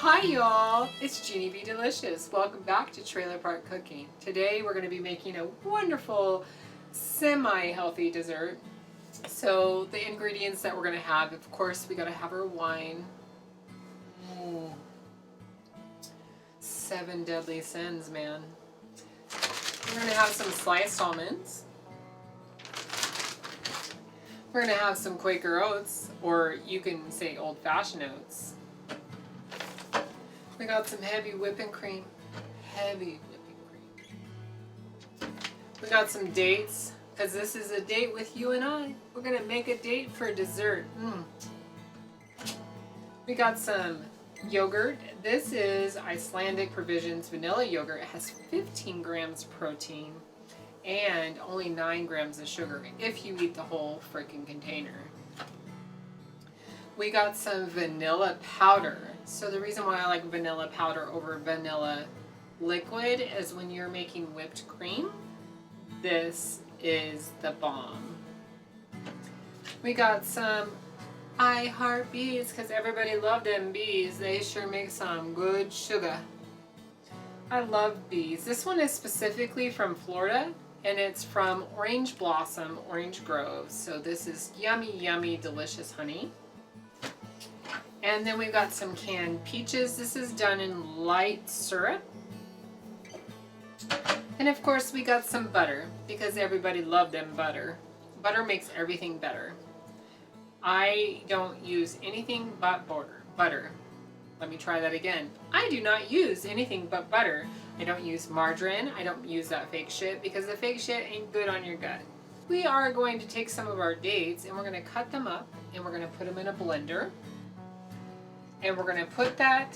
Hi y'all, it's Genie B Delishus. Welcome back to Trailer Park Cooking. Today we're going to be making a wonderful semi-healthy dessert. So the ingredients that we're going to have, of course, we got to have our wine. 7 deadly sins, man. We're going to have some sliced almonds. We're going to have some Quaker oats, or you can say old-fashioned oats. We got some heavy whipping cream. We got some dates, because this is a date with you and I. We're going to make a date for dessert. We got some yogurt. This is Icelandic Provisions vanilla yogurt. It has 15 grams protein and only 9 grams of sugar if you eat the whole freaking container. We got some vanilla powder. So the reason why I like vanilla powder over vanilla liquid is when you're making whipped cream, this is the bomb. We got some I Heart Bees, because everybody loved them bees. They sure make some good sugar. I love bees. This one is specifically from Florida, and it's from Orange Blossom, Orange Grove. So this is yummy, yummy, delicious honey. And then we've got some canned peaches. This is done in light syrup. And of course we got some butter, because everybody loved them butter. Butter makes everything better. I don't use anything but butter. Let me try that again. I do not use anything but butter. I don't use margarine. I don't use that fake shit, because the fake shit ain't good on your gut. We are going to take some of our dates and we're going to cut them up and we're going to put them in a blender. And we're going to put that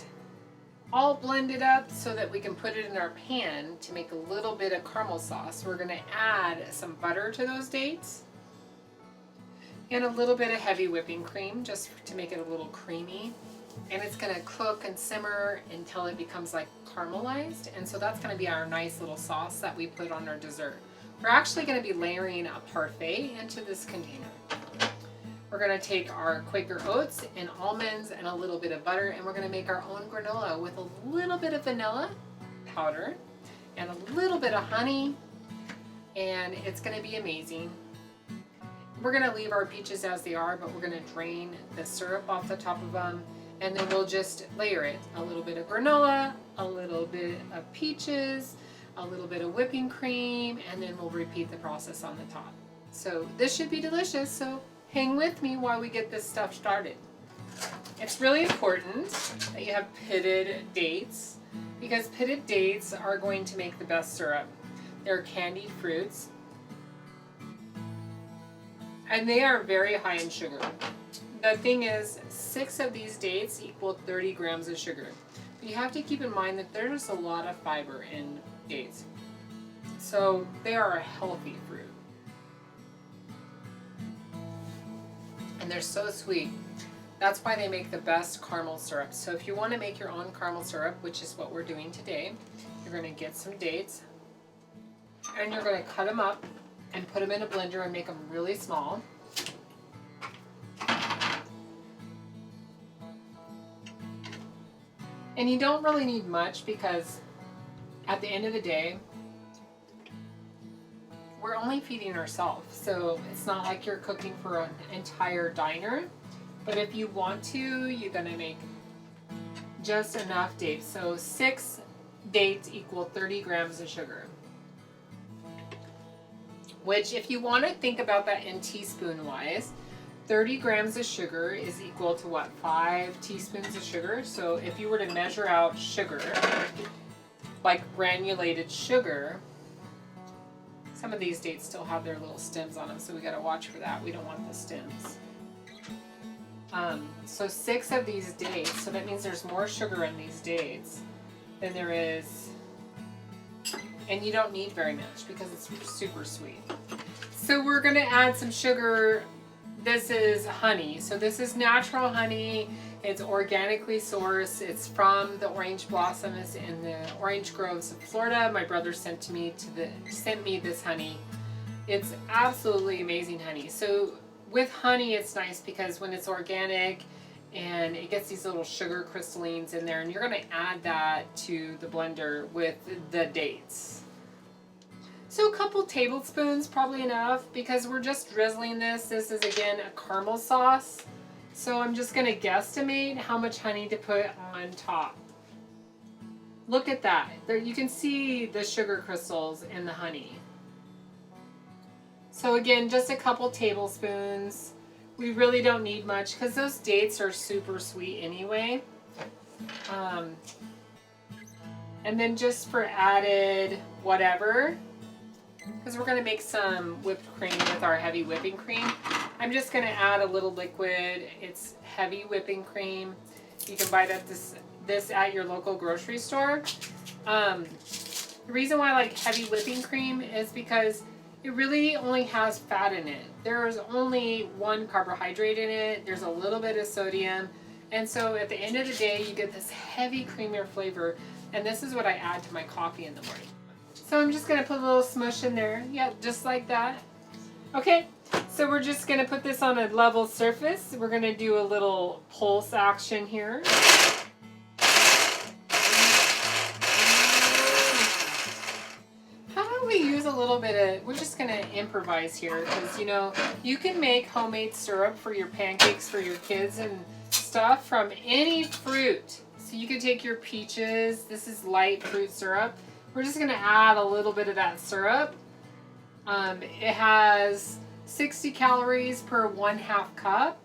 all blended up so that we can put it in our pan to make a little bit of caramel sauce. We're going to add some butter to those dates and a little bit of heavy whipping cream just to make it a little creamy. And it's going to cook and simmer until it becomes like caramelized. And so that's going to be our nice little sauce that we put on our dessert. We're actually going to be layering a parfait into this container. We're going to take our Quaker oats and almonds and a little bit of butter, and we're going to make our own granola with a little bit of vanilla powder and a little bit of honey, and it's going to be amazing. We're going to leave our peaches as they are, but we're going to drain the syrup off the top of them, and then we'll just layer it. A little bit of granola, a little bit of peaches, a little bit of whipping cream, and then we'll repeat the process on the top. So this should be delicious, so hang with me while we get this stuff started. It's really important that you have pitted dates, because pitted dates are going to make the best syrup. They're candied fruits, and they are very high in sugar. The thing is, 6 of these dates equal 30 grams of sugar. But you have to keep in mind that there's a lot of fiber in dates. So they are a healthy fruit. And they're so sweet. That's why they make the best caramel syrup. So if you want to make your own caramel syrup, which is what we're doing today, you're going to get some dates and you're going to cut them up and put them in a blender and make them really small. And you don't really need much, because at the end of the day, we're only feeding ourselves, so it's not like you're cooking for an entire diner. But if you want to, you're gonna make just enough dates. So 6 dates equal 30 grams of sugar. Which, if you want to think about that in teaspoon wise, 30 grams of sugar is equal to what, 5 teaspoons of sugar? So if you were to measure out sugar, like granulated sugar, some of these dates still have their little stems on them, so we got to watch for that. We don't want the stems. So 6 of these dates, so that means there's more sugar in these dates than there is, and you don't need very much because it's super sweet. So we're going to add some sugar. This is honey. So this is natural honey. It's organically sourced. It's from the Orange Blossom. It's in the Orange Groves of Florida. My brother sent me this honey. It's absolutely amazing honey. So with honey, it's nice because when it's organic, and it gets these little sugar crystallines in there, and you're going to add that to the blender with the dates. So a couple tablespoons, probably enough, because we're just drizzling this. This is, again, a caramel sauce. So I'm just going to guesstimate how much honey to put on top. Look at that. There, you can see the sugar crystals in the honey. So again, just a couple tablespoons. We really don't need much because those dates are super sweet anyway. And then just for added whatever, because we're going to make some whipped cream with our heavy whipping cream, I'm just going to add a little liquid. It's heavy whipping cream. You can buy this at your local grocery store. The reason why I like heavy whipping cream is because it really only has fat in it. There's only one carbohydrate in it. There's a little bit of sodium. And so at the end of the day, you get this heavy, creamier flavor. And this is what I add to my coffee in the morning. So I'm just going to put a little smush in there. Yeah, just like that. Okay, so we're just going to put this on a level surface. We're going to do a little pulse action here. A little bit of, we're just going to improvise here because, you know, you can make homemade syrup for your pancakes for your kids and stuff from any fruit. So you can take your peaches. This is light fruit syrup. We're just going to add a little bit of that syrup. It has 60 calories per 1/2 cup,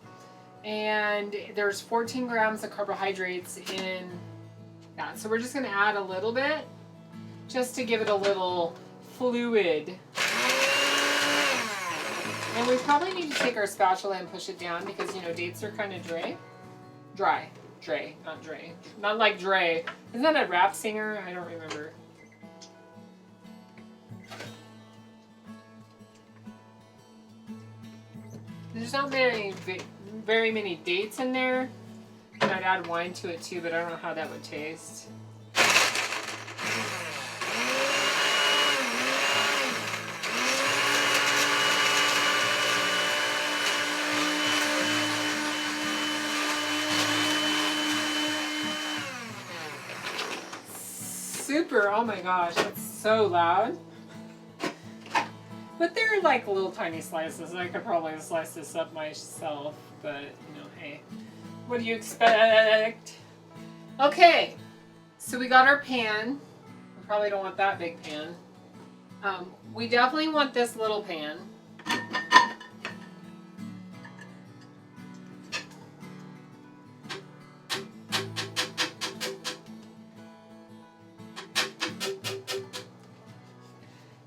and there's 14 grams of carbohydrates in that. So we're just going to add a little bit just to give it a little fluid. And we probably need to take our spatula and push it down because, you know, dates are kind of dry, not like Dre. Isn't that a rap singer? I don't remember. There's not very many dates in there. And I'd add wine to it too, but I don't know how that would taste. Super, oh my gosh, that's so loud. But they're like little tiny slices. I could probably slice this up myself, but you know, hey, what do you expect? Okay, so we got our pan. We probably don't want that big pan. We definitely want this little pan.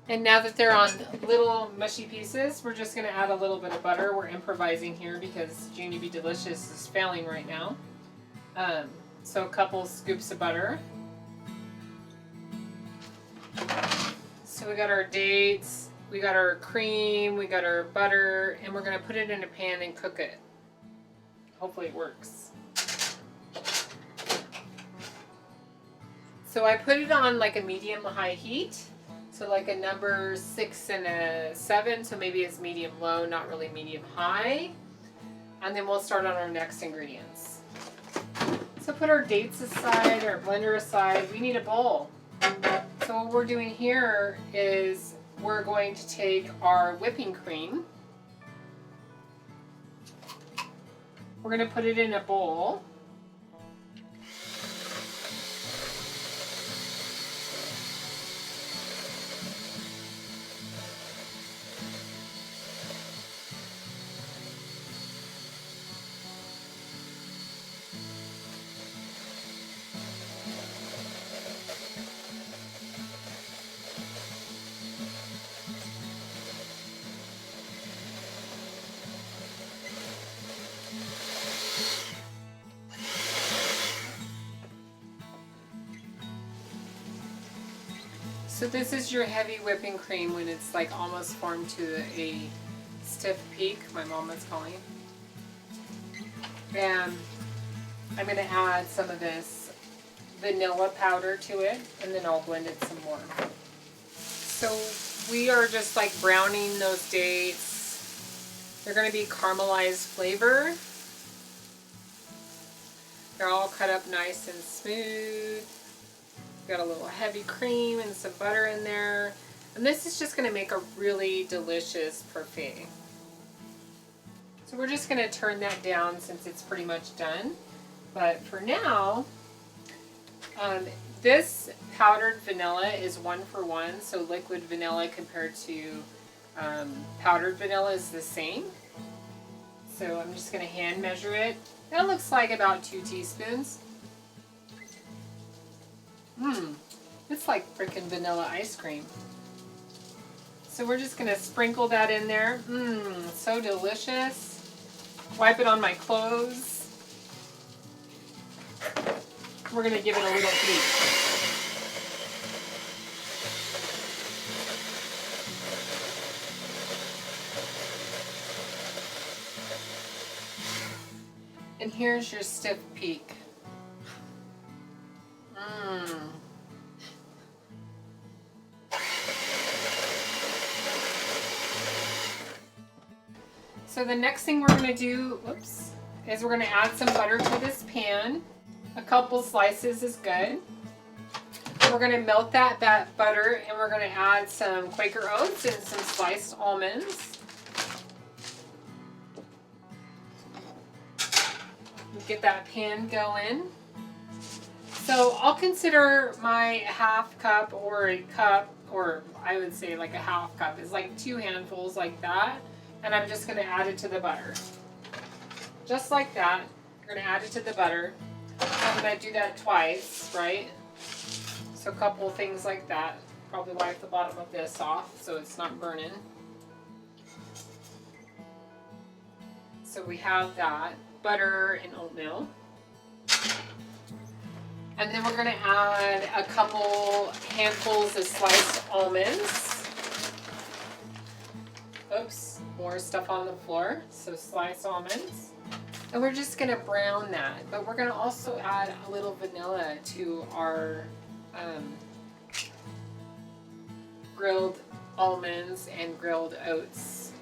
And now that they're on little mushy pieces, we're just going to add a little bit of butter. We're improvising here because Genie B Delishus is failing right now. So a couple scoops of butter. So we got our dates, we got our cream, we got our butter, and we're going to put it in a pan and cook it. Hopefully it works. So I put it on like a medium-high heat. So like a number 6 and a 7, so maybe it's medium-low, not really medium-high. And then we'll start on our next ingredients. So put our dates aside, our blender aside. We need a bowl. So what we're doing here is we're going to take our whipping cream. We're going to put it in a bowl. So this is your heavy whipping cream when it's like almost formed to a stiff peak. My mom was calling. And I'm going to add some of this vanilla powder to it, and then I'll blend it some more. So we are just like browning those dates. They're going to be caramelized flavor. They're all cut up nice and smooth. Got a little heavy cream and some butter in there. And this is just going to make a really delicious parfait. So we're just going to turn that down since it's pretty much done. But for now, this powdered vanilla is 1-for-1. So liquid vanilla compared to powdered vanilla is the same. So I'm just going to hand measure it. That looks like about 2 teaspoons. It's like frickin' vanilla ice cream. So we're just going to sprinkle that in there. So delicious. Wipe it on my clothes. We're going to give it a little heat. And here's your stiff peak. So the next thing we're going to do, is we're going to add some butter to this pan. A couple slices is good. We're going to melt that butter and we're going to add some Quaker oats and some sliced almonds. Get that pan going. So I'll consider my half cup or a cup, or I would say like a half cup is like 2 handfuls like that. And I'm just going to add it to the butter. Just like that. You're going to add it to the butter. I'm going to do that twice, right? So a couple things like that. Probably wipe the bottom of this off so it's not burning. So we have that. Butter and oatmeal. And then we're going to add a couple handfuls of sliced almonds. Oops, more stuff on the floor. So sliced almonds. And we're just going to brown that. But we're going to also add a little vanilla to our grilled almonds and grilled oats.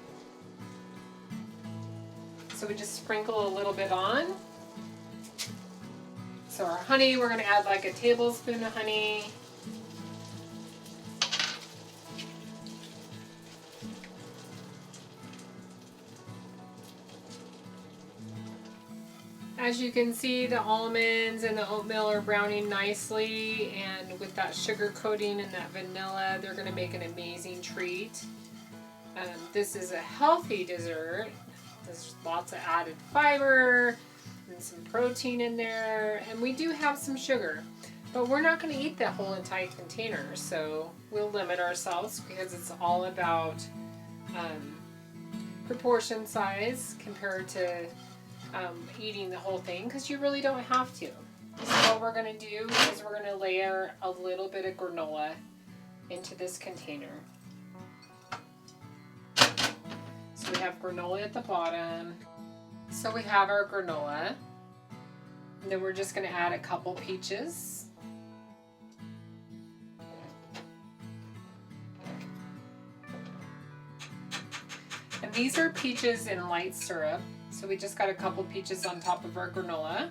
So we just sprinkle a little bit on. So our honey, we're going to add like a tablespoon of honey. As you can see, the almonds and the oatmeal are browning nicely, and with that sugar coating and that vanilla, they're going to make an amazing treat. This is a healthy dessert. There's lots of added fiber and some protein in there, and we do have some sugar, but we're not going to eat that whole entire container, so we'll limit ourselves because it's all about proportion size compared to eating the whole thing, because you really don't have to. So what we're going to do is we're going to layer a little bit of granola into this container. So we have granola at the bottom. So we have our granola. And then we're just going to add a couple peaches. And these are peaches in light syrup. So we just got a couple peaches on top of our granola.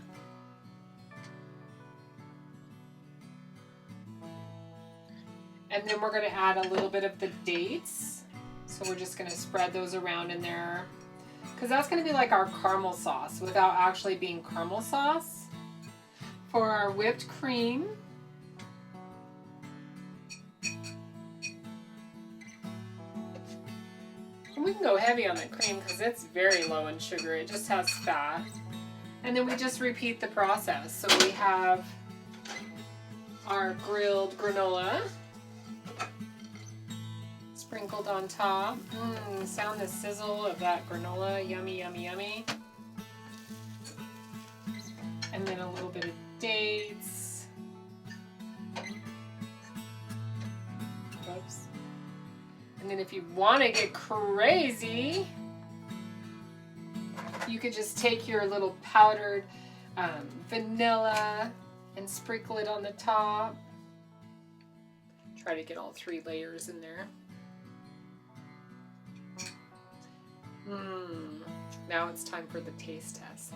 And then we're going to add a little bit of the dates. So we're just going to spread those around in there, because that's going to be like our caramel sauce without actually being caramel sauce. For our whipped cream, and we can go heavy on the cream because it's very low in sugar. It just has fat. And then we just repeat the process. So we have our grilled granola sprinkled on top. Sound the sizzle of that granola. Yummy, yummy, yummy. And then a little bit of dates. Oops. And then if you want to get crazy, you could just take your little powdered vanilla and sprinkle it on the top. Try to get all 3 layers in there. Now it's time for the taste test.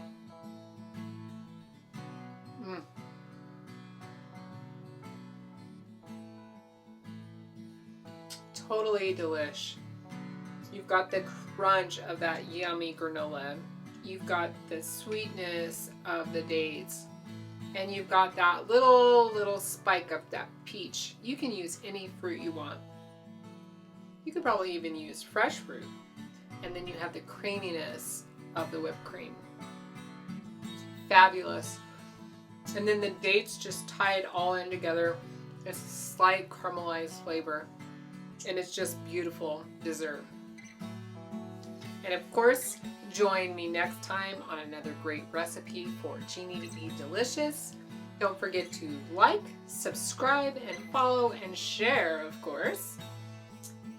totally delish. You've got the crunch of that yummy granola. You've got the sweetness of the dates. And you've got that little spike of that peach. You can use any fruit you want. You could probably even use fresh fruit. And then you have the creaminess of the whipped cream. Fabulous. And then the dates just tie it all in together. It's a slight caramelized flavor. And it's just beautiful dessert. And of course, join me next time on another great recipe for Genie B Delishus. Don't forget to like, subscribe, and follow and share, of course.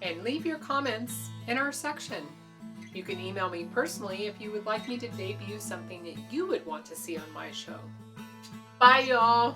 And leave your comments in our section. You can email me personally if you would like me to debut something that you would want to see on my show. Bye, y'all.